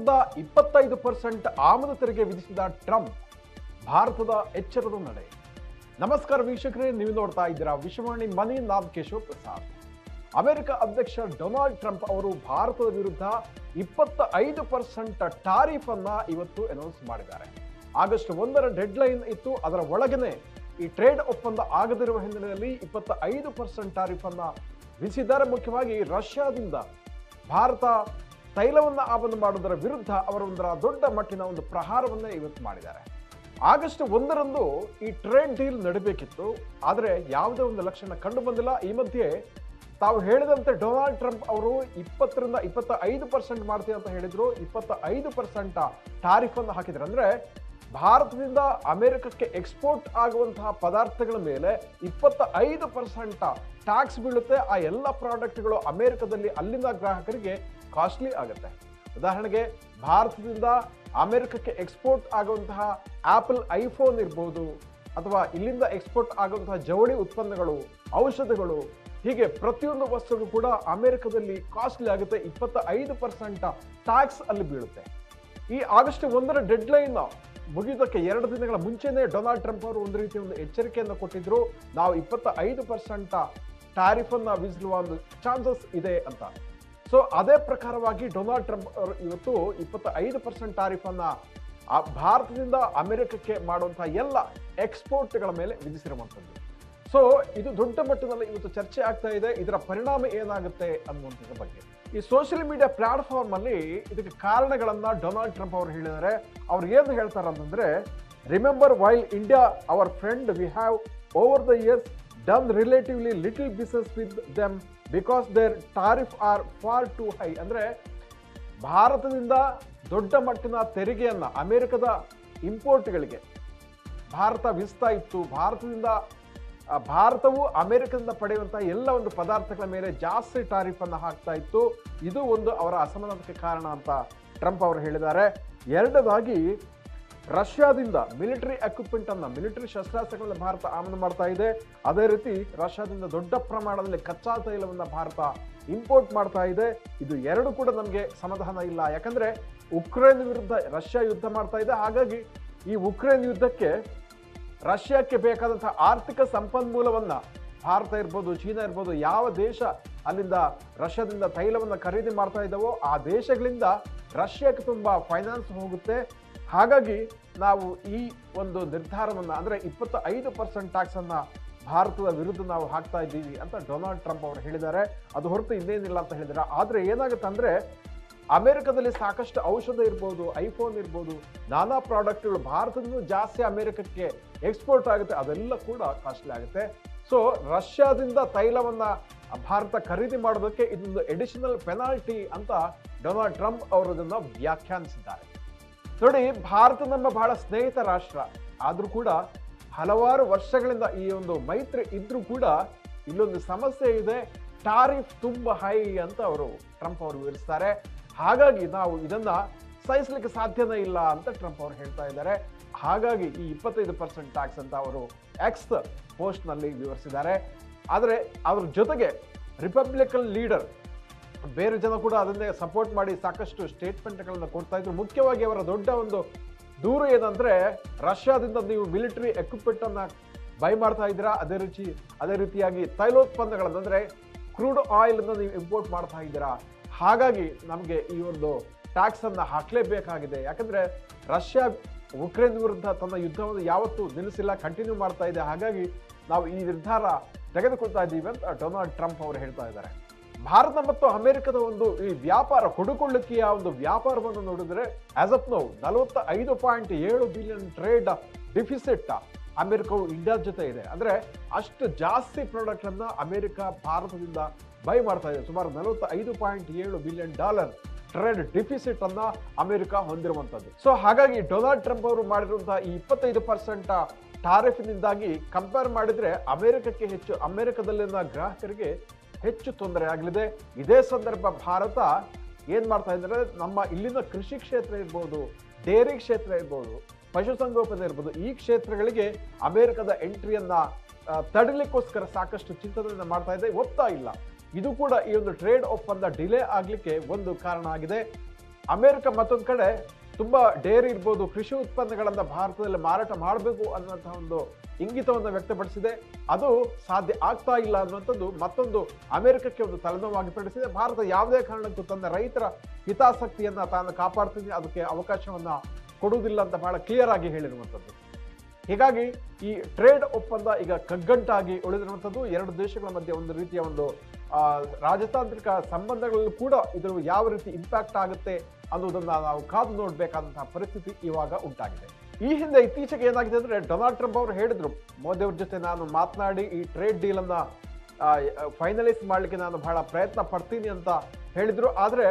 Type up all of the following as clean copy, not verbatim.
ವಿರುದ್ಧ 25% ಆಮದು ತೆರಿಗೆ ವಿಧಿಸಿದ ಟ್ರಂಪ್, ಭಾರತದ ಎಚ್ಚರದ ನಡೆ. ನಮಸ್ಕಾರ ವೀಕ್ಷಕರೇ, ನೀವು ನೋಡ್ತಾ ಇದ್ದೀರಾ ವಿಶ್ವವಾಣಿ ಮನಿ. ನಾನ್ ಕೇಶವ್ ಪ್ರಸಾದ್. ಅಮೆರಿಕ ಅಧ್ಯಕ್ಷ ಡೊನಾಲ್ಡ್ ಟ್ರಂಪ್ ಅವರು ಭಾರತದ ವಿರುದ್ಧ 25% ಟಾರಿಫ್ ಅನ್ನ ಇವತ್ತು ಅನೌನ್ಸ್ ಮಾಡಿದ್ದಾರೆ. ಆಗಸ್ಟ್ 1ರ ಡೆಡ್ಲೈನ್ ಇತ್ತು. ಅದರ ಒಳಗನೆ ಈ ಟ್ರೇಡ್ ಒಪ್ಪಂದ ಆಗದಿರುವ ಹಿನ್ನೆಲೆಯಲ್ಲಿ 25% ಟಾರಿಫ್ ಅನ್ನ ವಿಧಿಸಿದ್ದಾರೆ. ಮುಖ್ಯವಾಗಿ ರಷ್ಯಾದಿಂದ ಭಾರತ ತೈಲವನ್ನು ಆಮದು ಮಾಡುವುದರ ವಿರುದ್ಧ ಅವರೊಂದರ ದೊಡ್ಡ ಮಟ್ಟಿನ ಒಂದು ಪ್ರಹಾರವನ್ನೇ ಇವತ್ತು ಮಾಡಿದ್ದಾರೆ. ಆಗಸ್ಟ್ 1ರಂದು ಈ ಟ್ರೇಡ್ ಡೀಲ್ ನಡೀಬೇಕಿತ್ತು, ಆದರೆ ಯಾವುದೇ ಒಂದು ಲಕ್ಷಣ ಕಂಡು ಬಂದಿಲ್ಲ. ಈ ಮಧ್ಯೆ ತಾವು ಹೇಳಿದಂತೆ ಡೊನಾಲ್ಡ್ ಟ್ರಂಪ್ ಅವರು 20ರಿಂದ 25% ಮಾಡ್ತೀವಿ ಅಂತ ಹೇಳಿದ್ರು. 25% ಟಾರಿಫ್ ಅನ್ನು ಹಾಕಿದ್ರು. ಅಂದ್ರೆ ಭಾರತದಿಂದ ಅಮೆರಿಕಕ್ಕೆ ಎಕ್ಸ್ಪೋರ್ಟ್ ಆಗುವಂತಹ ಪದಾರ್ಥಗಳ ಮೇಲೆ 25% ಟ್ಯಾಕ್ಸ್ ಬೀಳುತ್ತೆ. ಆ ಎಲ್ಲ ಪ್ರಾಡಕ್ಟ್ಗಳು ಅಮೆರಿಕದಲ್ಲಿ ಅಲ್ಲಿನ ಗ್ರಾಹಕರಿಗೆ ಕಾಸ್ಟ್ಲಿ ಆಗುತ್ತೆ. ಉದಾಹರಣೆಗೆ ಭಾರತದಿಂದ ಅಮೆರಿಕಕ್ಕೆ ಎಕ್ಸ್ಪೋರ್ಟ್ ಆಗುವಂತಹ ಆಪಲ್ ಐಫೋನ್ ಇರ್ಬೋದು, ಅಥವಾ ಇಲ್ಲಿಂದ ಎಕ್ಸ್ಪೋರ್ಟ್ ಆಗುವಂತಹ ಜವಳಿ ಉತ್ಪನ್ನಗಳು, ಔಷಧಗಳು, ಹೀಗೆ ಪ್ರತಿಯೊಂದು ವಸ್ತುಗಳು ಕೂಡ ಅಮೆರಿಕದಲ್ಲಿ ಕಾಸ್ಟ್ಲಿ ಆಗುತ್ತೆ. 25% ಟ್ಯಾಕ್ಸ್ ಅಲ್ಲಿ ಬೀಳುತ್ತೆ. ಈ ಆಗಸ್ಟ್ 1ರ ಡೆಡ್ಲೈನ್ ಮುಗಿಯೋದಕ್ಕೆ 2 ದಿನಗಳ ಮುಂಚೆನೆ ಡೊನಾಲ್ಡ್ ಟ್ರಂಪ್ ಅವರು ಒಂದು ರೀತಿಯ ಒಂದು ಎಚ್ಚರಿಕೆಯನ್ನು ಕೊಟ್ಟಿದ್ರು. ನಾವು 25% ಟ್ಯಾರಿಫ್ ಅನ್ನ ವಿಧಿಸುವ ಒಂದು ಚಾನ್ಸಸ್ ಇದೆ ಅಂತ. ಸೊ ಅದೇ ಪ್ರಕಾರವಾಗಿ ಡೊನಾಲ್ಡ್ ಟ್ರಂಪ್ ಅವರು ಇವತ್ತು 25% ಟಾರಿಫ್ ಅನ್ನ ಭಾರತದಿಂದ ಅಮೆರಿಕಕ್ಕೆ ಮಾಡುವಂತಹ ಎಲ್ಲ ಎಕ್ಸ್ಪೋರ್ಟ್ಗಳ ಮೇಲೆ ವಿಧಿಸಿರುವಂಥದ್ದು. ಸೊ ಇದು ದೊಡ್ಡ ಮಟ್ಟದಲ್ಲಿ ಇವತ್ತು ಚರ್ಚೆ ಆಗ್ತಾ ಇದೆ. ಇದರ ಪರಿಣಾಮ ಏನಾಗುತ್ತೆ ಅನ್ನುವಂಥದ್ರ ಬಗ್ಗೆ ಈ ಸೋಷಿಯಲ್ ಮೀಡಿಯಾ ಪ್ಲಾಟ್ಫಾರ್ಮ್ ಅಲ್ಲಿ ಇದಕ್ಕೆ ಕಾರಣಗಳನ್ನ ಡೊನಾಲ್ಡ್ ಟ್ರಂಪ್ ಅವರು ಹೇಳಿದ್ದಾರೆ. ಅವ್ರು ಏನು ಹೇಳ್ತಾರೆ ಅಂತಂದ್ರೆ, remember while India our friend, we have over the years done relatively little business with them because their tariff are far too high. ಅಂದ್ರೆ ಭಾರತದಿಂದ ದೊಡ್ಡ ಮಟ್ಟಿನ ತೆರಿಗೆಯನ್ನ ಅಮೆರಿಕದ ಇಂಪೋರ್ಟ್ಗಳಿಗೆ ಭಾರತ ವಿಧಿಸ್ತಾ ಇತ್ತು. ಭಾರತವು ಅಮೆರಿಕದಿಂದ ಪಡೆಯುವಂತಹ ಎಲ್ಲ ಒಂದು ಪದಾರ್ಥಗಳ ಮೇಲೆ ಜಾಸ್ತಿ ಟಾರಿಫ್ ಅನ್ನು ಹಾಕ್ತಾ ಇತ್ತು. ಇದು ಒಂದು ಅವರ ಅಸಮಾಧಾನಕ್ಕೆ ಕಾರಣ ಅಂತ ಟ್ರಂಪ್ ಅವರು ಹೇಳಿದ್ದಾರೆ. ಎರಡನೇದಾಗಿ, ರಷ್ಯಾದಿಂದ ಮಿಲಿಟರಿ ಎಕ್ವಿಪ್ಮೆಂಟ್ ಅನ್ನ, ಮಿಲಿಟರಿ ಶಸ್ತ್ರಾಸ್ತ್ರಗಳನ್ನ ಭಾರತ ಆಮದು ಮಾಡ್ತಾ ಇದೆ. ಅದೇ ರೀತಿ ರಷ್ಯಾದಿಂದ ದೊಡ್ಡ ಪ್ರಮಾಣದಲ್ಲಿ ಕಚ್ಚಾ ತೈಲವನ್ನ ಭಾರತ ಇಂಪೋರ್ಟ್ ಮಾಡ್ತಾ ಇದೆ. ಇದು ಎರಡು ಕೂಡ ನಮಗೆ ಸಮಾಧಾನ ಇಲ್ಲ. ಯಾಕಂದ್ರೆ ಉಕ್ರೇನ್ ವಿರುದ್ಧ ರಷ್ಯಾ ಯುದ್ಧ ಮಾಡ್ತಾ ಇದೆ. ಹಾಗಾಗಿ ಈ ಉಕ್ರೇನ್ ಯುದ್ಧಕ್ಕೆ ರಷ್ಯಾಕ್ಕೆ ಬೇಕಾದಂತಹ ಆರ್ಥಿಕ ಸಂಪನ್ಮೂಲವನ್ನ ಭಾರತ ಇರ್ಬೋದು, ಚೀನಾ ಇರ್ಬೋದು, ಯಾವ ದೇಶ ಅಲ್ಲಿಂದ ರಷ್ಯಾದಿಂದ ತೈಲವನ್ನ ಖರೀದಿ ಮಾಡ್ತಾ ಇದ್ದಾವೋ ಆ ದೇಶಗಳಿಂದ ರಷ್ಯಾಕ್ಕೆ ತುಂಬಾ ಫೈನಾನ್ಸ್ ಹೋಗುತ್ತೆ. ಹಾಗಾಗಿ ನಾವು ಈ ಒಂದು ನಿರ್ಧಾರವನ್ನ, ಅಂದ್ರೆ 25% ಟ್ಯಾಕ್ಸ್ ಅನ್ನ ಭಾರತದ ವಿರುದ್ಧ ನಾವು ಹಾಕ್ತಾ ಇದ್ದೀವಿ ಅಂತ ಡೊನಾಲ್ಡ್ ಟ್ರಂಪ್ ಅವರು ಹೇಳಿದ್ದಾರೆ. ಅದು ಹೊರತು ಇನ್ನೇನಿಲ್ಲ ಅಂತ ಹೇಳಿದ್ದಾರೆ. ಆದ್ರೆ ಏನಾಗುತ್ತೆ ಅಂದ್ರೆ, ಅಮೆರಿಕದಲ್ಲಿ ಸಾಕಷ್ಟು ಔಷಧ ಇರ್ಬೋದು, ಐಫೋನ್ ಇರ್ಬೋದು, ನಾನಾ ಪ್ರಾಡಕ್ಟ್ಗಳು ಭಾರತದಿಂದ ಜಾಸ್ತಿ ಅಮೆರಿಕಕ್ಕೆ ಎಕ್ಸ್ಪೋರ್ಟ್ ಆಗುತ್ತೆ. ಅದೆಲ್ಲ ಕೂಡ ಕಾಸ್ಟ್ಲಿ ಆಗುತ್ತೆ. ಸೊ ರಷ್ಯಾದಿಂದ ತೈಲವನ್ನ ಭಾರತ ಖರೀದಿ ಮಾಡೋದಕ್ಕೆ ಇದೊಂದು ಎಡಿಷನಲ್ ಪೆನಾಲ್ಟಿ ಅಂತ ಡೊನಾಲ್ಡ್ ಟ್ರಂಪ್ ಅವರು ಇದನ್ನ ವ್ಯಾಖ್ಯಾನಿಸಿದ್ದಾರೆ. ನೋಡಿ, ಭಾರತ ನಮ್ಮ ಬಹಳ ಸ್ನೇಹಿತ ರಾಷ್ಟ್ರ. ಆದ್ರೂ ಕೂಡ ಹಲವಾರು ವರ್ಷಗಳಿಂದ ಈ ಒಂದು ಮೈತ್ರಿ ಇದ್ರೂ ಕೂಡ ಇಲ್ಲೊಂದು ಸಮಸ್ಯೆ ಇದೆ. ಟಾರಿಫ್ ತುಂಬಾ ಹೈ ಅಂತ ಅವರು ಟ್ರಂಪ್ ಅವರು ವಿವರಿಸ್ತಾರೆ. ಹಾಗಾಗಿ ನಾವು ಇದನ್ನ ಸಹಿಸಲಿಕ್ಕೆ ಸಾಧ್ಯನೇ ಇಲ್ಲ ಅಂತ ಟ್ರಂಪ್ ಅವರು ಹೇಳ್ತಾ ಇದ್ದಾರೆ. ಹಾಗಾಗಿ ಈ 25% ಟ್ಯಾಕ್ಸ್ ಅಂತ ಅವರು ಎಕ್ಸ್ ಪೋಸ್ಟ್ ನಲ್ಲಿ ವಿವರಿಸಿದ್ದಾರೆ. ಆದರೆ ಅದ್ರ ಜೊತೆಗೆ ರಿಪಬ್ಲಿಕನ್ ಲೀಡರ್ ಬೇರೆ ಜನ ಕೂಡ ಅದನ್ನೇ ಸಪೋರ್ಟ್ ಮಾಡಿ ಸಾಕಷ್ಟು ಸ್ಟೇಟ್ಮೆಂಟ್ಗಳನ್ನ ಕೊಡ್ತಾ ಇದ್ರು. ಮುಖ್ಯವಾಗಿ ಅವರ ದೊಡ್ಡ ಒಂದು ದೂರು ಏನಂದ್ರೆ, ರಷ್ಯಾದಿಂದ ನೀವು ಮಿಲಿಟರಿ ಎಕ್ವಿಪ್ಮೆಂಟ್ ಅನ್ನ ಬೈ ಮಾಡ್ತಾ ಇದ್ದೀರಾ, ಅದೇ ರೀತಿಯಾಗಿ ತೈಲೋತ್ಪನ್ನಗಳನ್ನ, ಅಂದ್ರೆ ಕ್ರೂಡ್ ಆಯಿಲ್ ಅನ್ನ ನೀವು ಇಂಪೋರ್ಟ್ ಮಾಡ್ತಾ ಇದ್ದೀರಾ. ಹಾಗಾಗಿ ನಮಗೆ ಈ ಒಂದು ಟ್ಯಾಕ್ಸ್ ಅನ್ನ ಹಾಕ್ಲೇಬೇಕಾಗಿದೆ. ಯಾಕಂದ್ರೆ ರಷ್ಯಾ ಉಕ್ರೇನ್ ವಿರುದ್ಧ ತನ್ನ ಯುದ್ಧವನ್ನು ಯಾವತ್ತೂ ನಿಲ್ಲಿಸಿಲ್ಲ, ಕಂಟಿನ್ಯೂ ಮಾಡ್ತಾ ಇದೆ. ಹಾಗಾಗಿ ನಾವು ಈ ನಿರ್ಧಾರ ತೆಗೆದುಕೊಳ್ತಾ ಇದ್ದೀವಿ ಅಂತ ಡೊನಾಲ್ಡ್ ಟ್ರಂಪ್ ಅವರು ಹೇಳ್ತಾ ಇದ್ದಾರೆ. ಭಾರತ ಮತ್ತು ಅಮೆರಿಕದ ಒಂದು ಈ ವ್ಯಾಪಾರ, ಕೊಡುಕೊಳ್ಳುವಿಕೆಯ ಒಂದು ವ್ಯಾಪಾರವನ್ನು ನೋಡಿದ್ರೆ as of now 45.7 billion trade deficit ಅಮೆರಿಕವು ಇಂಡಿಯಾ ಜೊತೆ ಇದೆ. ಅಂದ್ರೆ ಅಷ್ಟು ಜಾಸ್ತಿ ಪ್ರಾಡಕ್ಟ್ ಅನ್ನ ಅಮೆರಿಕ ಭಾರತದಿಂದ ಬೈ ಮಾಡ್ತಾ ಇದೆ. ಸುಮಾರು $45.7 ಬಿಲಿಯನ್ ಟ್ರೇಡ್ ಡಿಫಿಸಿಟ್ ಅನ್ನ ಅಮೆರಿಕ ಹೊಂದಿರುವಂತದ್ದು. ಸೊ ಹಾಗಾಗಿ ಡೊನಾಲ್ಡ್ ಟ್ರಂಪ್ ಅವರು ಮಾಡಿರುವಂತಹ ಈ 25% ಟಾರಿಫ್ನಿಂದಾಗಿ ಕಂಪೇರ್ ಮಾಡಿದ್ರೆ ಅಮೆರಿಕಕ್ಕೆ ಹೆಚ್ಚು, ಅಮೆರಿಕದಲ್ಲಿನ ಗ್ರಾಹಕರಿಗೆ ಹೆಚ್ಚು ತೊಂದರೆ ಆಗಲಿದೆ. ಇದೇ ಸಂದರ್ಭ ಭಾರತ ಏನ್ ಮಾಡ್ತಾ ಇದ್ದಾರೆ, ನಮ್ಮ ಇಲ್ಲಿನ ಕೃಷಿ ಕ್ಷೇತ್ರ ಇರ್ಬೋದು, ಡೇರಿ ಕ್ಷೇತ್ರ ಇರ್ಬೋದು, ಪಶುಸಂಗೋಪನೆ ಇರ್ಬೋದು, ಈ ಕ್ಷೇತ್ರಗಳಿಗೆ ಅಮೆರಿಕದ ಎಂಟ್ರಿಯನ್ನ ತಡಿಲಿಕ್ಕೋಸ್ಕರ ಸಾಕಷ್ಟು ಚಿಂತನೆಯನ್ನ ಮಾಡ್ತಾ ಇದೆ. ಒಪ್ತಾ ಇಲ್ಲ. ಇದು ಕೂಡ ಈ ಒಂದು ಟ್ರೇಡ್ ಒಪ್ಪಂದ ಡಿಲೇ ಆಗ್ಲಿಕ್ಕೆ ಒಂದು ಕಾರಣ ಆಗಿದೆ. ಅಮೆರಿಕ ಮತ್ತೊಂದು ಕಡೆ ತುಂಬಾ ಡೇರಿ ಇರ್ಬೋದು, ಕೃಷಿ ಉತ್ಪನ್ನಗಳನ್ನ ಭಾರತದಲ್ಲಿ ಮಾರಾಟ ಮಾಡಬೇಕು ಅನ್ನುವಂತಹ ಒಂದು ಇಂಗಿತವನ್ನು ವ್ಯಕ್ತಪಡಿಸಿದೆ. ಅದು ಸಾಧ್ಯ ಆಗ್ತಾ ಇಲ್ಲ ಅನ್ನುವಂಥದ್ದು ಮತ್ತೊಂದು ಅಮೆರಿಕಕ್ಕೆ ಒಂದು ತಲೆನೋವಾಗಿ ಪಡಿಸಿದೆ. ಭಾರತ ಯಾವುದೇ ಕಾರಣಕ್ಕೂ ತನ್ನ ರೈತರ ಹಿತಾಸಕ್ತಿಯನ್ನ ತಾನು ಕಾಪಾಡ್ತೀನಿ, ಅದಕ್ಕೆ ಅವಕಾಶವನ್ನ ಕೊಡುವುದಿಲ್ಲ ಅಂತ ಬಹಳ ಕ್ಲಿಯರ್ ಆಗಿ ಹೇಳಿರುವಂಥದ್ದು. ಹೀಗಾಗಿ ಈ ಟ್ರೇಡ್ ಒಪ್ಪಂದ ಈಗ ಕಗ್ಗಂಟಾಗಿ ಉಳಿದಿರುವಂಥದ್ದು. ಎರಡು ದೇಶಗಳ ಮಧ್ಯೆ ಒಂದು ರೀತಿಯ ಒಂದು ರಾಜತಾಂತ್ರಿಕ ಸಂಬಂಧಗಳಲ್ಲೂ ಕೂಡ ಇದರ ಯಾವ ರೀತಿ ಇಂಪ್ಯಾಕ್ಟ್ ಆಗುತ್ತೆ ಅನ್ನೋದನ್ನ ನಾವು ಕಾದು ನೋಡಬೇಕಾದಂತಹ ಪರಿಸ್ಥಿತಿ ಇವಾಗ ಉಂಟಾಗಿದೆ. ಈ ಹಿಂದೆ ಇತ್ತೀಚೆಗೆ ಏನಾಗಿದೆ ಅಂದ್ರೆ, ಡೊನಾಲ್ಡ್ ಟ್ರಂಪ್ ಅವರು ಹೇಳಿದ್ರು, ಮೋದಿ ಅವ್ರ ಜೊತೆ ನಾನು ಮಾತನಾಡಿ ಈ ಟ್ರೇಡ್ ಡೀಲ್ ಅನ್ನ ಫೈನಲೈಸ್ ಮಾಡ್ಲಿಕ್ಕೆ ನಾನು ಬಹಳ ಪ್ರಯತ್ನ ಪಡ್ತೀನಿ ಅಂತ ಹೇಳಿದ್ರು. ಆದ್ರೆ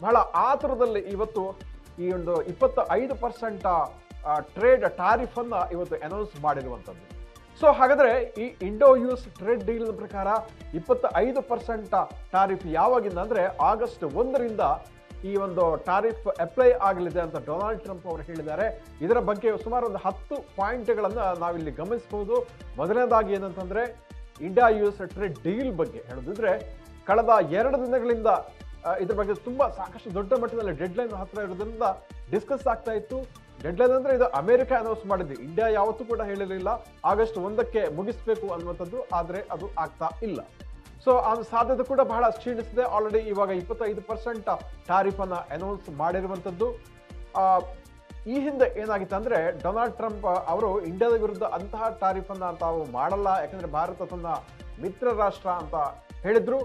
ಬಹಳ ಆತುರದಲ್ಲಿ ಇವತ್ತು ಈ ಒಂದು 25% ಟ್ರೇಡ್ ಟಾರಿಫ್ ಅನ್ನ ಇವತ್ತು ಅನೌನ್ಸ್ ಮಾಡಿರುವಂಥದ್ದು. ಸೊ ಹಾಗಾದ್ರೆ ಈ ಇಂಡೋ ಯುಎಸ್ ಟ್ರೇಡ್ ಡೀಲ್ ಪ್ರಕಾರ 25% ಟಾರಿಫ್ ಯಾವಾಗಿಂದ ಅಂದ್ರೆ ಆಗಸ್ಟ್ 1ರಿಂದ ಈ ಒಂದು ಟಾರಿಫ್ ಅಪ್ಲೈ ಆಗಲಿದೆ ಅಂತ ಡೊನಾಲ್ಡ್ ಟ್ರಂಪ್ ಅವರು ಹೇಳಿದ್ದಾರೆ. ಇದರ ಬಗ್ಗೆ ಸುಮಾರು ಒಂದು 10 ಪಾಯಿಂಟ್ಗಳನ್ನ ನಾವಿಲ್ಲಿ ಗಮನಿಸಬಹುದು. ಮೊದಲನೇದಾಗಿ ಏನಂತಂದ್ರೆ, ಇಂಡಿಯಾ ಯುಎಸ್ ಟ್ರೇಡ್ ಡೀಲ್ ಬಗ್ಗೆ ಹೇಳೋದಿದ್ರೆ, ಕಳೆದ 2 ದಿನಗಳಿಂದ ಇದ್ರ ಬಗ್ಗೆ ತುಂಬಾ ಸಾಕಷ್ಟು ದೊಡ್ಡ ಮಟ್ಟದಲ್ಲಿ ಡೆಡ್ಲೈನ್ ಹತ್ರ ಇರೋದ್ರಿಂದ ಡಿಸ್ಕಸ್ ಆಗ್ತಾ ಇತ್ತು. ಡೆಡ್ಲೈನ್ ಅಂದ್ರೆ ಇದು ಅಮೆರಿಕ ಅನೌನ್ಸ್ ಮಾಡಿದ್ವಿ, ಇಂಡಿಯಾ ಯಾವತ್ತೂ ಕೂಡ ಹೇಳಿರಲಿಲ್ಲ ಆಗಸ್ಟ್ 1ಕ್ಕೆ ಮುಗಿಸ್ಬೇಕು ಅನ್ನುವಂಥದ್ದು. ಆದ್ರೆ ಅದು ಆಗ್ತಾ ಇಲ್ಲ. ಸೊ ಆ ಸಾಧ್ಯತೆ ಕೂಡ ಬಹಳ ಕ್ಷೀಣಿಸಿದೆ. ಆಲ್ರೆಡಿ ಇವಾಗ 25% ಟಾರಿಫ್ ಅನ್ನ ಅನೌನ್ಸ್ ಮಾಡಿರುವಂಥದ್ದು. ಈ ಹಿಂದೆ ಏನಾಗಿತ್ತು ಅಂದ್ರೆ, ಡೊನಾಲ್ಡ್ ಟ್ರಂಪ್ ಅವರು ಇಂಡಿಯಾದ ವಿರುದ್ಧ ಅಂತಹ ಟಾರಿಫ್ ಅನ್ನ ತಾವು ಮಾಡಲ್ಲ, ಯಾಕಂದ್ರೆ ಭಾರತ ತನ್ನ ಮಿತ್ರ ರಾಷ್ಟ್ರ ಅಂತ ಹೇಳಿದ್ರು.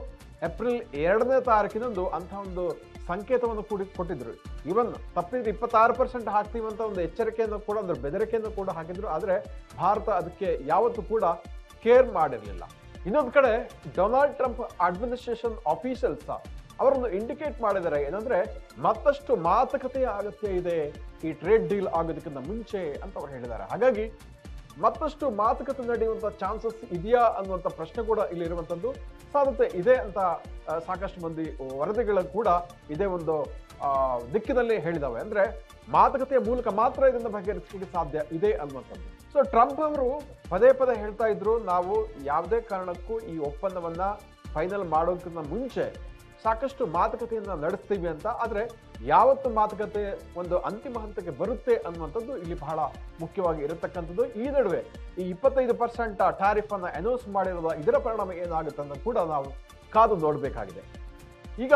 ಏಪ್ರಿಲ್ 2ನೇ ತಾರೀಕಿನಂದು ಅಂತಹ ಒಂದು ಸಂಕೇತವನ್ನು ಕೂಡ ಕೊಟ್ಟಿದ್ರು. ಇವನ್ ತಪ್ಪಿದ್ರೆ 26% ಹಾಕ್ತೀವಿ ಅಂತ ಒಂದು ಎಚ್ಚರಿಕೆಯನ್ನು ಕೂಡ, ಅಂದ್ರೆ ಬೆದರಿಕೆಯನ್ನು ಕೂಡ ಹಾಕಿದ್ರು. ಆದ್ರೆ ಭಾರತ ಅದಕ್ಕೆ ಯಾವತ್ತೂ ಕೂಡ ಕೇರ್ ಮಾಡಿರಲಿಲ್ಲ. ಇನ್ನೊಂದು ಕಡೆ ಡೊನಾಲ್ಡ್ ಟ್ರಂಪ್ ಅಡ್ಮಿನಿಸ್ಟ್ರೇಷನ್ ಆಫೀಷಿಯಲ್ಸ್ ಅವರನ್ನು ಇಂಡಿಕೇಟ್ ಮಾಡಿದ್ದಾರೆ, ಏನಂದ್ರೆ ಮತ್ತಷ್ಟು ಮಾತುಕತೆಯ ಅಗತ್ಯ ಇದೆ ಈ ಟ್ರೇಡ್ ಡೀಲ್ ಆಗೋದಕ್ಕಿಂತ ಮುಂಚೆ ಅಂತ ಅವರು ಹೇಳಿದ್ದಾರೆ. ಹಾಗಾಗಿ ಮತ್ತಷ್ಟು ಮಾತುಕತೆ ನಡೆಯುವಂತ ಚಾನ್ಸಸ್ ಇದೆಯಾ ಅನ್ನುವಂಥ ಪ್ರಶ್ನೆ ಕೂಡ ಇಲ್ಲಿರುವಂಥದ್ದು. ಸಾಧ್ಯತೆ ಇದೆ ಅಂತ ಸಾಕಷ್ಟು ಮಂದಿ ವರದಿಗಳು ಕೂಡ ಇದೇ ಒಂದು ದಿಕ್ಕಿನಲ್ಲಿ ಹೇಳಿದಾವೆ. ಅಂದ್ರೆ ಮಾತುಕತೆಯ ಮೂಲಕ ಮಾತ್ರ ಇದನ್ನ ಬಗೆಹರಿಸಲಿಕ್ಕೆ ಸಾಧ್ಯ ಇದೆ ಅನ್ನುವಂಥದ್ದು. ಸೊ ಟ್ರಂಪ್ ಅವರು ಪದೇ ಪದೇ ಹೇಳ್ತಾ ಇದ್ರು, ನಾವು ಯಾವುದೇ ಕಾರಣಕ್ಕೂ ಈ ಒಪ್ಪಂದವನ್ನ ಫೈನಲ್ ಮಾಡೋದಕ್ಕಿಂತ ಮುಂಚೆ ಸಾಕಷ್ಟು ಮಾತುಕತೆಯನ್ನ ನಡೆಸ್ತೀವಿ ಅಂತ. ಆದ್ರೆ ಯಾವತ್ತು ಮಾತುಕತೆ ಒಂದು ಅಂತಿಮ ಹಂತಕ್ಕೆ ಬರುತ್ತೆ ಅನ್ನುವಂಥದ್ದು ಇಲ್ಲಿ ಬಹಳ ಮುಖ್ಯವಾಗಿ ಇರತಕ್ಕಂಥದ್ದು. ಈ ನಡುವೆ ಈ 25% ಟಾರಿಫ್ ಅನ್ನ ಅನೌನ್ಸ್ ಮಾಡಿರುವ ಇದರ ಪರಿಣಾಮ ಏನಾಗುತ್ತೆ ಅಂತ ಕೂಡ ನಾವು ಕಾದು ನೋಡಬೇಕಾಗಿದೆ. ಈಗ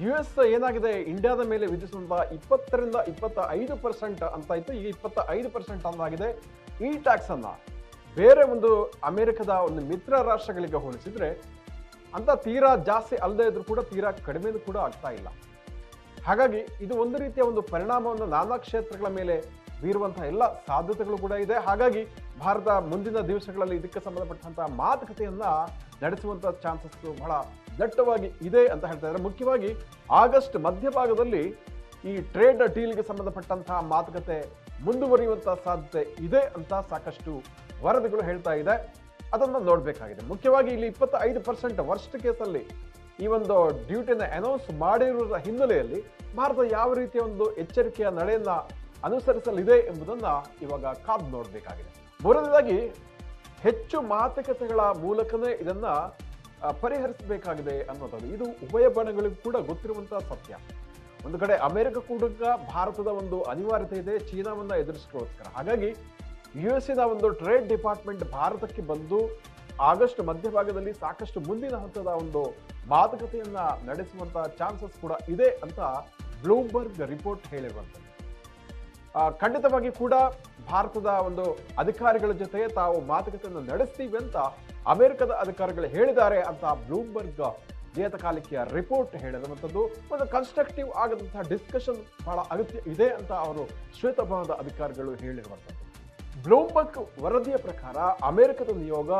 US ಏನಾಗಿದೆ, ಇಂಡಿಯಾದ ಮೇಲೆ ವಿಧಿಸುವಂತಹ 20ರಿಂದ 25% ಅಂತ ಇತ್ತು, ಈಗ 25% ಅಂತಾಗಿದೆ. ಈ ಟ್ಯಾಕ್ಸ್ ಅನ್ನ ಬೇರೆ ಒಂದು ಅಮೆರಿಕದ ಒಂದು ಮಿತ್ರ ರಾಷ್ಟ್ರಗಳಿಗೆ ಹೋಲಿಸಿದ್ರೆ ಅಂತ ತೀರಾ ಜಾಸ್ತಿ ಅಲ್ಲದೆ ಇದ್ರೂ ಕೂಡ ತೀರಾ ಕಡಿಮೆನೂ ಕೂಡ ಆಗ್ತಾ ಇಲ್ಲ. ಹಾಗಾಗಿ ಇದು ಒಂದು ರೀತಿಯ ಒಂದು ಪರಿಣಾಮವನ್ನು ನಾನಾ ಕ್ಷೇತ್ರಗಳ ಮೇಲೆ ಬೀರುವಂತಹ ಎಲ್ಲ ಸಾಧ್ಯತೆಗಳು ಕೂಡ ಇದೆ. ಹಾಗಾಗಿ ಭಾರತ ಮುಂದಿನ ದಿವಸಗಳಲ್ಲಿ ಇದಕ್ಕೆ ಸಂಬಂಧಪಟ್ಟಂತಹ ಮಾತುಕತೆಯನ್ನ ನಡೆಸುವಂತಹ ಚಾನ್ಸಸ್ ಬಹಳ ದಟ್ಟವಾಗಿ ಇದೆ ಅಂತ ಹೇಳ್ತಾ ಇದ್ದಾರೆ. ಮುಖ್ಯವಾಗಿ ಆಗಸ್ಟ್ ಮಧ್ಯಭಾಗದಲ್ಲಿ ಈ ಟ್ರೇಡ್ ಡೀಲ್ಗೆ ಸಂಬಂಧಪಟ್ಟಂತಹ ಮಾತುಕತೆ ಮುಂದುವರಿಯುವಂತಹ ಸಾಧ್ಯತೆ ಇದೆ ಅಂತ ಸಾಕಷ್ಟು ವರದಿಗಳು ಹೇಳ್ತಾ ಇದೆ. ಅದನ್ನ ನೋಡ್ಬೇಕಾಗಿದೆ. ಮುಖ್ಯವಾಗಿ ಇಲ್ಲಿ 25% ವರ್ಸ್ಟ್ ಕೇಸಲ್ಲಿ ಈ ಒಂದು ಡ್ಯೂಟಿನ ಅನೌನ್ಸ್ ಮಾಡಿರುವ ಹಿನ್ನೆಲೆಯಲ್ಲಿ ಭಾರತ ಯಾವ ರೀತಿಯ ಒಂದು ಎಚ್ಚರಿಕೆಯ ನಡೆಯನ್ನ ಅನುಸರಿಸಲಿದೆ ಎಂಬುದನ್ನ ಇವಾಗ ಕಾದು ನೋಡಬೇಕಾಗಿದೆ. ಮೂರನೇದಾಗಿ, ಹೆಚ್ಚು ಮಾತುಕತೆಗಳ ಮೂಲಕನೇ ಇದನ್ನ ಪರಿಹರಿಸಬೇಕಾಗಿದೆ ಅನ್ನೋದು ಇದು ಉಭಯ ಬಣಗಳಿಗೂ ಕೂಡ ಗೊತ್ತಿರುವಂತಹ ಸತ್ಯ. ಒಂದು ಕಡೆ ಅಮೆರಿಕ ಕೂಡ ಭಾರತದ ಒಂದು ಅನಿವಾರ್ಯತೆ ಇದೆ ಚೀನಾವನ್ನ ಎದುರಿಸೋಸ್ಕರ. ಹಾಗಾಗಿ US ಒಂದು ಟ್ರೇಡ್ ಡಿಪಾರ್ಟ್ಮೆಂಟ್ ಭಾರತಕ್ಕೆ ಬಂದು ಆಗಸ್ಟ್ ಮಧ್ಯಭಾಗದಲ್ಲಿ ಸಾಕಷ್ಟು ಮುಂದಿನ ಹಂತದ ಒಂದು ಮಾತುಕತೆಯನ್ನ ನಡೆಸುವಂತಹ ಚಾನ್ಸಸ್ ಕೂಡ ಇದೆ ಅಂತ ಬ್ಲೂಮ್ಬರ್ಗ್ ರಿಪೋರ್ಟ್ ಹೇಳಿರುವಂಥದ್ದು. ಖಂಡಿತವಾಗಿ ಕೂಡ ಭಾರತದ ಒಂದು ಅಧಿಕಾರಿಗಳ ಜೊತೆ ತಾವು ಮಾತುಕತೆಯನ್ನು ನಡೆಸ್ತೀವಿ ಅಂತ ಅಮೆರಿಕದ ಅಧಿಕಾರಿಗಳು ಹೇಳಿದ್ದಾರೆ ಅಂತ ಬ್ಲೂಮ್ಬರ್ಗ್ ನಿಯತಕಾಲಿಕೆಯ ರಿಪೋರ್ಟ್ ಹೇಳಿರುವಂಥದ್ದು. ಒಂದು ಕನ್ಸ್ಟ್ರಕ್ಟಿವ್ ಆಗದಂತಹ ಡಿಸ್ಕಷನ್ ಬಹಳ ಅಗತ್ಯ ಇದೆ ಅಂತ ಅವರು ಶ್ವೇತಭವನದ ಅಧಿಕಾರಿಗಳು ಹೇಳಿರುವಂಥದ್ದು. ಬ್ಲೂಮ್ಬರ್ಗ್ ವರದಿಯ ಪ್ರಕಾರ ಅಮೆರಿಕದ ನಿಯೋಗ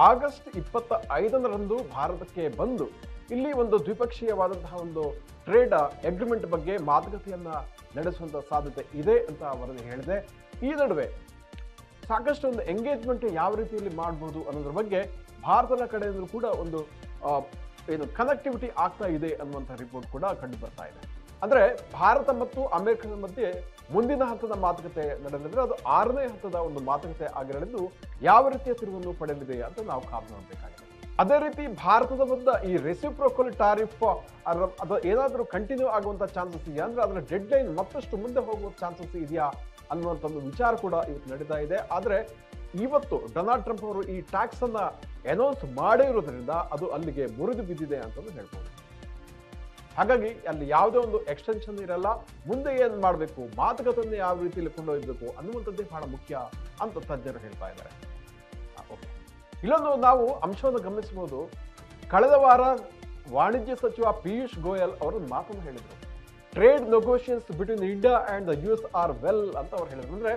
ಆಗಸ್ಟ್ 25ರಂದು ಭಾರತಕ್ಕೆ ಬಂದು ಇಲ್ಲಿ ಒಂದು ದ್ವಿಪಕ್ಷೀಯವಾದಂತಹ ಒಂದು ಟ್ರೇಡ್ ಅಗ್ರಿಮೆಂಟ್ ಬಗ್ಗೆ ಮಾತುಕತೆಯನ್ನ ನಡೆಸುವಂತಹ ಸಾಧ್ಯತೆ ಇದೆ ಅಂತ ವರದಿ ಹೇಳಿದೆ. ಈ ನಡುವೆ ಸಾಕಷ್ಟು ಒಂದು ಎಂಗೇಜ್ಮೆಂಟ್ ಯಾವ ರೀತಿಯಲ್ಲಿ ಮಾಡಬಹುದು ಅನ್ನೋದ್ರ ಬಗ್ಗೆ ಭಾರತದ ಕಡೆಯಿಂದ ಕೂಡ ಒಂದು ಏನು ಕನೆಕ್ಟಿವಿಟಿ ಆಗ್ತಾ ಇದೆ ಅನ್ನುವಂಥ ರಿಪೋರ್ಟ್ ಕೂಡ ಕಂಡು ಬರ್ತಾ ಇದೆ. ಅಂದ್ರೆ ಭಾರತ ಮತ್ತು ಅಮೆರಿಕದ ಮಧ್ಯೆ ಮುಂದಿನ ಹಂತದ ಮಾತುಕತೆ ನಡೆದಿದ್ರೆ ಅದು 6ನೇ ಹಂತದ ಒಂದು ಮಾತುಕತೆ ಆಗಿರಲಿದ್ದು ಯಾವ ರೀತಿಯ ತಿರುವನ್ನು ಪಡೆಯಲಿದೆ ಅಂತ ನಾವು ಕಾದು ನೋಡಬೇಕಾಗಿದೆ. ಅದೇ ರೀತಿ ಭಾರತದ ಬಂದ ಈ ರೆಸಿಪ್ರೋಕಲ್ ಟಾರಿಫ್ ಅದು ಏನಾದರೂ ಕಂಟಿನ್ಯೂ ಆಗುವಂತ ಚಾನ್ಸಸ್ ಇದೆಯಾ ಅಂದ್ರೆ ಅದರ ಡೆಡ್ ಲೈನ್ ಮತ್ತಷ್ಟು ಮುಂದೆ ಹೋಗುವ ಚಾನ್ಸಸ್ ಇದೆಯಾ ಅನ್ನುವಂಥ ಒಂದು ವಿಚಾರ ಕೂಡ ಇವತ್ತು ನಡೀತಾ ಇದೆ. ಆದ್ರೆ ಇವತ್ತು ಡೊನಾಲ್ಡ್ ಟ್ರಂಪ್ ಅವರು ಈ ಟ್ಯಾಕ್ಸ್ ಅನ್ನ ಅನೌನ್ಸ್ ಮಾಡಿರೋದ್ರಿಂದ ಅದು ಅಲ್ಲಿಗೆ ಮುರಿದು ಬಿದ್ದಿದೆ ಅಂತಂದು ಹೇಳ್ಬೋದು. ಹಾಗಾಗಿ ಅಲ್ಲಿ ಯಾವುದೇ ಒಂದು ಎಕ್ಸ್ಟೆನ್ಷನ್ ಇರಲ್ಲ. ಮುಂದೆ ಏನ್ ಮಾಡಬೇಕು, ಮಾತುಕತೆಯನ್ನು ಯಾವ ರೀತಿಯಲ್ಲಿ ಕೊಂಡೊಯ್ಯಬೇಕು ಅನ್ನುವಂಥದ್ದೇ ಬಹಳ ಮುಖ್ಯ ಅಂತ ತಜ್ಞರು ಹೇಳ್ತಾ ಇದ್ದಾರೆ. ಓಕೆ, ಇಲ್ಲೊಂದು ನಾವು ಅಂಶವನ್ನು ಗಮನಿಸಬಹುದು. ಕಳೆದ ವಾರ ವಾಣಿಜ್ಯ ಸಚಿವ ಪಿಯೂಷ್ ಗೋಯಲ್ ಅವರು ಮಾತನ್ನು ಹೇಳಿದರು. Trade negotiations between India and the US R well ಅಂತ ಅವ್ರು ಹೇಳಿದ್ರು. ಅಂದ್ರೆ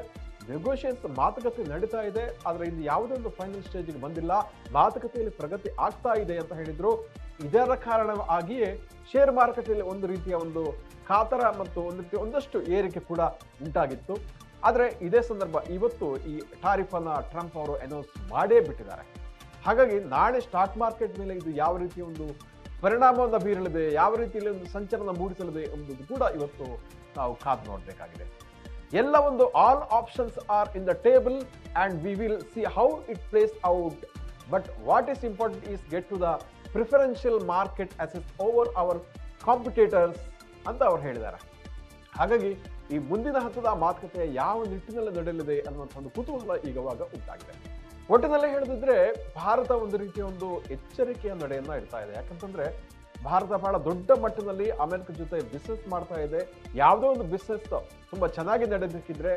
ನೆಗೋಷಿಯೇಷನ್ಸ್ ಮಾತುಕತೆ ನಡೀತಾ ಇದೆ, ಆದ್ರೆ ಇಲ್ಲಿ ಯಾವುದೇ ಒಂದು ಫೈನಲ್ ಸ್ಟೇಜ್ಗೆ ಬಂದಿಲ್ಲ, ಮಾತುಕತೆಯಲ್ಲಿ ಪ್ರಗತಿ ಆಗ್ತಾ ಇದೆ ಅಂತ ಹೇಳಿದ್ರು. ಇದರ ಕಾರಣವಾಗಿಯೇ ಶೇರ್ ಮಾರುಕಟ್ಟೆಯಲ್ಲಿ ಒಂದು ರೀತಿಯ ಒಂದು ಕಾತರ ಮತ್ತು ಒಂದಷ್ಟು ಏರಿಕೆ ಕೂಡ ಉಂಟಾಗಿತ್ತು. ಆದ್ರೆ ಇದೇ ಸಂದರ್ಭ ಇವತ್ತು ಈ ಟಾರಿಫ್ ಅನ್ನ ಟ್ರಂಪ್ ಅವರು ಅನೌನ್ಸ್ ಮಾಡೇ ಬಿಟ್ಟಿದ್ದಾರೆ. ಹಾಗಾಗಿ ನಾಳೆ ಸ್ಟಾಕ್ ಮಾರ್ಕೆಟ್ ಮೇಲೆ ಇದು ಯಾವ ರೀತಿಯ ಒಂದು ಪರಿಣಾಮವನ್ನು ಬೀರಲಿದೆ, ಯಾವ ರೀತಿಯಲ್ಲಿ ಒಂದು ಸಂಚಲನ ಮೂಡಿಸಲಿದೆ ಎಂಬುದು ಕೂಡ ಇವತ್ತು ನಾವು ಕಾದು ನೋಡಬೇಕಾಗಿದೆ. ಎಲ್ಲ ಒಂದು all options are in the table and we will see how it plays out, but what is important is get to the preferential market access over our competitors ಅಂತ ಅವ್ರು ಹೇಳಿದ್ದಾರೆ. ಹಾಗಾಗಿ ಈ ಮುಂದಿನ ಹಂತದ ಮಾತುಕತೆ ಯಾವ ನಿಟ್ಟಿನಲ್ಲಿ ನಡೆಯಲಿದೆ ಅನ್ನುವಂಥ ಒಂದು ಕುತೂಹಲ ಈಗವಾಗ ಉಂಟಾಗಿದೆ. ಒಟ್ಟಿನಲ್ಲಿ ಹೇಳಿದ್ರೆ ಭಾರತ ಒಂದು ರೀತಿಯ ಒಂದು ಎಚ್ಚರಿಕೆಯ ನಡೆಯನ್ನ ಇಡ್ತಾ ಇದೆ. ಯಾಕಂತಂದ್ರೆ ಭಾರತ ಬಹಳ ದೊಡ್ಡ ಮಟ್ಟದಲ್ಲಿ ಅಮೆರಿಕ ಜೊತೆ ಬಿಸ್ನೆಸ್ ಮಾಡ್ತಾ ಇದೆ. ಯಾವುದೋ ಒಂದು ಬಿಸ್ನೆಸ್ ತುಂಬಾ ಚೆನ್ನಾಗಿ ನಡೆದಿಕ್ಕಿದ್ರೆ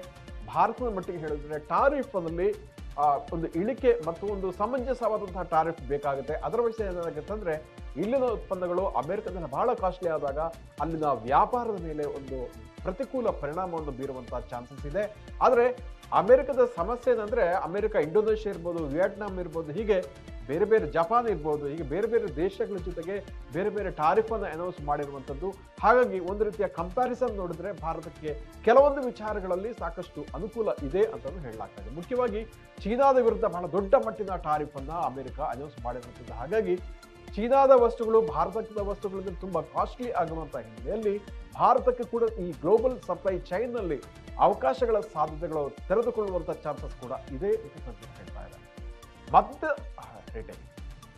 ಭಾರತದ ಮಟ್ಟಿಗೆ ಹೇಳಿದ್ರೆ ಟಾರಿಫ್ ಅಲ್ಲಿ ಒಂದು ಇಳಿಕೆ ಮತ್ತು ಒಂದು ಸಮಂಜಸವಾದಂತಹ ಟಾರಿಫ್ ಬೇಕಾಗುತ್ತೆ. ಅದರ್ವೈಸ್ ಏನಾಗುತ್ತೆ ಅಂದ್ರೆ ಇಲ್ಲಿನ ಉತ್ಪನ್ನಗಳು ಅಮೆರಿಕದಲ್ಲಿ ಬಹಳ ಕಾಸ್ಟ್ಲಿ ಆದಾಗ ಅಲ್ಲಿನ ವ್ಯಾಪಾರದ ಮೇಲೆ ಒಂದು ಪ್ರತಿಕೂಲ ಪರಿಣಾಮವನ್ನು ಬೀರುವಂತಹ ಚಾನ್ಸಸ್ ಇದೆ. ಆದ್ರೆ ಅಮೆರಿಕದ ಸಮಸ್ಯೆ ಏನಂದ್ರೆ ಅಮೆರಿಕ ಇಂಡೋನೇಷ್ಯಾ ಇರ್ಬೋದು, ವಿಯೆಟ್ನಾಂ ಇರ್ಬೋದು, ಹೀಗೆ ಬೇರೆ ಬೇರೆ ಜಪಾನ್ ಇರ್ಬೋದು, ಹೀಗೆ ಬೇರೆ ಬೇರೆ ದೇಶಗಳ ಜೊತೆಗೆ ಬೇರೆ ಬೇರೆ ಟಾರಿಫ್ ಅನ್ನು ಅನೌನ್ಸ್ ಮಾಡಿರುವಂಥದ್ದು. ಹಾಗಾಗಿ ಒಂದು ರೀತಿಯ ಕಂಪ್ಯಾರಿಸನ್ ನೋಡಿದ್ರೆ ಭಾರತಕ್ಕೆ ಕೆಲವೊಂದು ವಿಚಾರಗಳಲ್ಲಿ ಸಾಕಷ್ಟು ಅನುಕೂಲ ಇದೆ ಅಂತ ಹೇಳಲಾಗ್ತದೆ. ಮುಖ್ಯವಾಗಿ ಚೀನಾದ ವಿರುದ್ಧ ಬಹಳ ದೊಡ್ಡ ಮಟ್ಟಿನ ಟಾರಿಫ್ ಅನ್ನ ಅಮೆರಿಕ ಅನೌನ್ಸ್ ಮಾಡಿರುವಂಥದ್ದು. ಹಾಗಾಗಿ ಚೀನಾದ ವಸ್ತುಗಳು ಭಾರತದ ವಸ್ತುಗಳಿಗೆ ತುಂಬಾ ಕಾಸ್ಟ್ಲಿ ಆಗುವಂತಹ ಹಿನ್ನೆಲೆಯಲ್ಲಿ ಭಾರತಕ್ಕೆ ಕೂಡ ಈ ಗ್ಲೋಬಲ್ ಸಪ್ಲೈ ಚೈನ್ ನಲ್ಲಿ ಅವಕಾಶಗಳ ಸಾಧ್ಯತೆಗಳು ತೆರೆದುಕೊಳ್ಳುವಂತ ಚಾನ್ಸಸ್ ಕೂಡ ಇದೆ ಅಂತ ತಜ್ಞರು ಹೇಳ್ತಾ ಇದ್ದಾರೆ.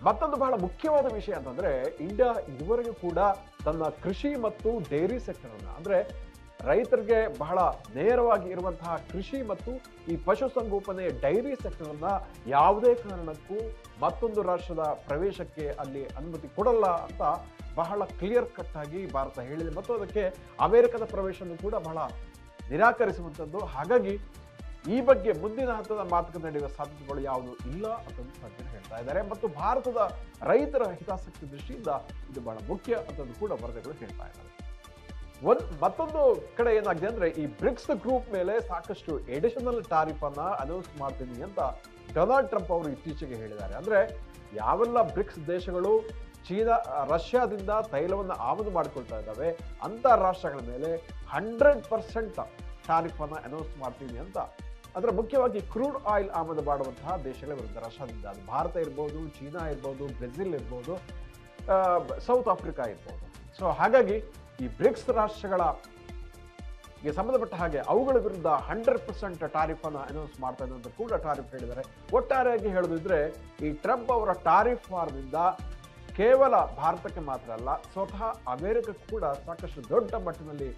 ಮತ್ತೊಂದು ಬಹಳ ಮುಖ್ಯವಾದ ವಿಷಯ ಅಂತಂದ್ರೆ ಇಂಡಿಯಾ ಇದುವರೆಗೂ ಕೂಡ ತನ್ನ ಕೃಷಿ ಮತ್ತು ಡೈರಿ ಸೆಕ್ಟರ್ ಅನ್ನ ಅಂದ್ರೆ ರೈತರಿಗೆ ಬಹಳ ನೇರವಾಗಿ ಇರುವಂತಹ ಕೃಷಿ ಮತ್ತು ಈ ಪಶುಸಂಗೋಪನೆ ಡೈರಿ ಸೆಕ್ಟರ್ ಅನ್ನ ಯಾವುದೇ ಕಾರಣಕ್ಕೂ ಮತ್ತೊಂದು ರಾಷ್ಟ್ರದ ಪ್ರವೇಶಕ್ಕೆ ಅಲ್ಲಿ ಅನುಮತಿ ಕೊಡಲ್ಲ ಅಂತ ಬಹಳ ಕ್ಲಿಯರ್ ಕಟ್ ಆಗಿ ಭಾರತ ಹೇಳಿದೆ. ಮತ್ತು ಅದಕ್ಕೆ ಅಮೆರಿಕದ ಪ್ರವೇಶವನ್ನು ಕೂಡ ಬಹಳ ನಿರಾಕರಿಸುವಂಥದ್ದು. ಹಾಗಾಗಿ ಈ ಬಗ್ಗೆ ಮುಂದಿನ ಹಂತದ ಮಾತುಕತೆ ನಡೆಯುವ ಸಾಧ್ಯತೆಗಳು ಯಾವುದು ಇಲ್ಲ ಅಂತ ತಜ್ಞರು ಹೇಳ್ತಾ ಇದ್ದಾರೆ. ಮತ್ತು ಭಾರತದ ರೈತರ ಹಿತಾಸಕ್ತಿ ದೃಷ್ಟಿಯಿಂದ ಇದು ಬಹಳ ಮುಖ್ಯ ಅಂತ ಕೂಡ ವರದಿಗಳು ಹೇಳ್ತಾ ಇದ್ದಾರೆ. ಮತ್ತೊಂದು ಕಡೆ ಏನಾಗಿದೆ ಅಂದ್ರೆ ಈ ಬ್ರಿಕ್ಸ್ ಗ್ರೂಪ್ ಮೇಲೆ ಸಾಕಷ್ಟು ಎಡಿಷನಲ್ ಟಾರಿಫ್ ಅನ್ನ ಅನೌನ್ಸ್ ಮಾಡ್ತೀನಿ ಅಂತ ಡೊನಾಲ್ಡ್ ಟ್ರಂಪ್ ಅವರು ಇತ್ತೀಚೆಗೆ ಹೇಳಿದ್ದಾರೆ. ಅಂದ್ರೆ ಯಾವೆಲ್ಲ ಬ್ರಿಕ್ಸ್ ದೇಶಗಳು ಚೀನಾ ರಷ್ಯಾದಿಂದ ತೈಲವನ್ನು ಆಮದು ಮಾಡಿಕೊಳ್ತಾ ಇದ್ದಾವೆ ಅಂತ ರಾಷ್ಟ್ರಗಳ ಮೇಲೆ 100% ಟಾರಿಫ್ ಅನ್ನ ಅನೌನ್ಸ್ ಮಾಡ್ತೀನಿ ಅಂತ. ಅಂದ್ರೆ ಮುಖ್ಯವಾಗಿ ಕ್ರೂಡ್ ಆಯಿಲ್ ಆಮದು ಮಾಡುವಂತಹ ದೇಶಗಳ ವಿರುದ್ಧ ರಷ್ಯಾದಿಂದ, ಅದು ಭಾರತ ಇರ್ಬೋದು, ಚೀನಾ ಇರ್ಬೋದು, ಬ್ರೆಜಿಲ್ ಇರ್ಬೋದು, ಸೌತ್ ಆಫ್ರಿಕಾ ಇರ್ಬೋದು. ಸೊ ಹಾಗಾಗಿ ಈ ಬ್ರಿಕ್ಸ್ ರಾಷ್ಟ್ರಗಳ ಸಂಬಂಧಪಟ್ಟ ಹಾಗೆ ಅವುಗಳ ವಿರುದ್ಧ 100% ಟಾರಿಫ್ ಅನ್ನು ಅನೌನ್ಸ್ ಮಾಡ್ತಾ ಇದೆ ಅಂತ ಕೂಡ ಟಾರಿಫ್ ಹೇಳಿದ್ದಾರೆ. ಒಟ್ಟಾರೆಯಾಗಿ ಹೇಳೋದಿದ್ರೆ ಈ ಟ್ರಂಪ್ ಅವರ ಟಾರಿಫ್ ವಾರದಿಂದ ಕೇವಲ ಭಾರತಕ್ಕೆ ಮಾತ್ರ ಅಲ್ಲ, ಸ್ವತಃ ಅಮೆರಿಕಕ್ಕೂ ಕೂಡ ಸಾಕಷ್ಟು ದೊಡ್ಡ ಮಟ್ಟದಲ್ಲಿ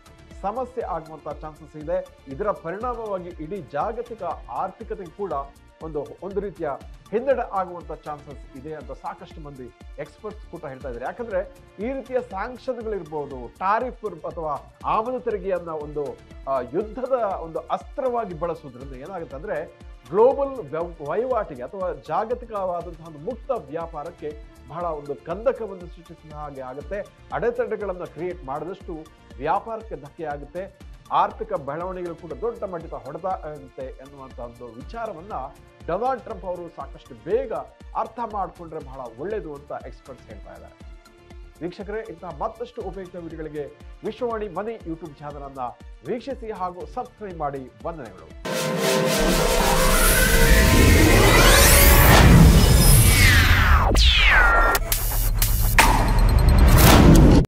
ಸಮಸ್ಯೆ ಆಗುವಂತಹ ಚಾನ್ಸಸ್ ಇದೆ. ಇದರ ಪರಿಣಾಮವಾಗಿ ಇಡೀ ಜಾಗತಿಕ ಆರ್ಥಿಕತೆಗೆ ಕೂಡ ಒಂದು ರೀತಿಯ ಹಿನ್ನಡೆ ಆಗುವಂತ ಚಾನ್ಸಸ್ ಇದೆ ಅಂತ ಸಾಕಷ್ಟು ಮಂದಿ ಎಕ್ಸ್ಪರ್ಟ್ಸ್ ಕೂಡ ಹೇಳ್ತಾ ಇದ್ದಾರೆ. ಯಾಕಂದ್ರೆ ಈ ರೀತಿಯ ಸ್ಯಾಂಕ್ಷನ್ಗಳಿರ್ಬೋದು, ಟಾರಿಫ್ ಅಥವಾ ಆಮದು ತೆರಿಗೆಯನ್ನ ಒಂದು ಯುದ್ಧದ ಒಂದು ಅಸ್ತ್ರವಾಗಿ ಬಳಸುವುದರಿಂದ ಏನಾಗುತ್ತೆ ಅಂದ್ರೆ ಗ್ಲೋಬಲ್ ವಹಿವಾಟಿಗೆ ಅಥವಾ ಜಾಗತಿಕವಾದಂತಹ ಒಂದು ಮುಕ್ತ ವ್ಯಾಪಾರಕ್ಕೆ ಬಹಳ ಒಂದು ಕಂದಕವನ್ನು ಸೃಷ್ಟಿಸಿದ ಹಾಗೆ ಆಗುತ್ತೆ. ಅಡೆತಡೆಗಳನ್ನು ಕ್ರಿಯೇಟ್ ಮಾಡಿದಷ್ಟು ವ್ಯಾಪಾರಕ್ಕೆ ಧಕ್ಕೆ ಆಗುತ್ತೆ, ಆರ್ಥಿಕ ಬೆಳವಣಿಗೆಗಳು ಕೂಡ ದೊಡ್ಡ ಮಟ್ಟದ ಹೊಡೆತ ಆಗುತ್ತೆ ಎನ್ನುವಂತಹ ಒಂದು ವಿಚಾರವನ್ನ ಡೊನಾಲ್ಡ್ ಟ್ರಂಪ್ ಅವರು ಸಾಕಷ್ಟು ಬೇಗ ಅರ್ಥ ಮಾಡಿಕೊಂಡ್ರೆ ಬಹಳ ಒಳ್ಳೆಯದು ಅಂತ ಎಕ್ಸ್ಪರ್ಟ್ಸ್ ಹೇಳ್ತಾ ಇದ್ದಾರೆ. ವೀಕ್ಷಕರೇ, ಇಂತಹ ಮತ್ತಷ್ಟು ಉಪಯುಕ್ತ ವಿಡಿಯೋಗಳಿಗೆ ವಿಶ್ವವಾಣಿ ಮನಿ ಯೂಟ್ಯೂಬ್ ಚಾನಲ್ ಅನ್ನ ವೀಕ್ಷಿಸಿ ಹಾಗೂ ಸಬ್ಸ್ಕ್ರೈಬ್ ಮಾಡಿ. ವಂದನೆಗಳು.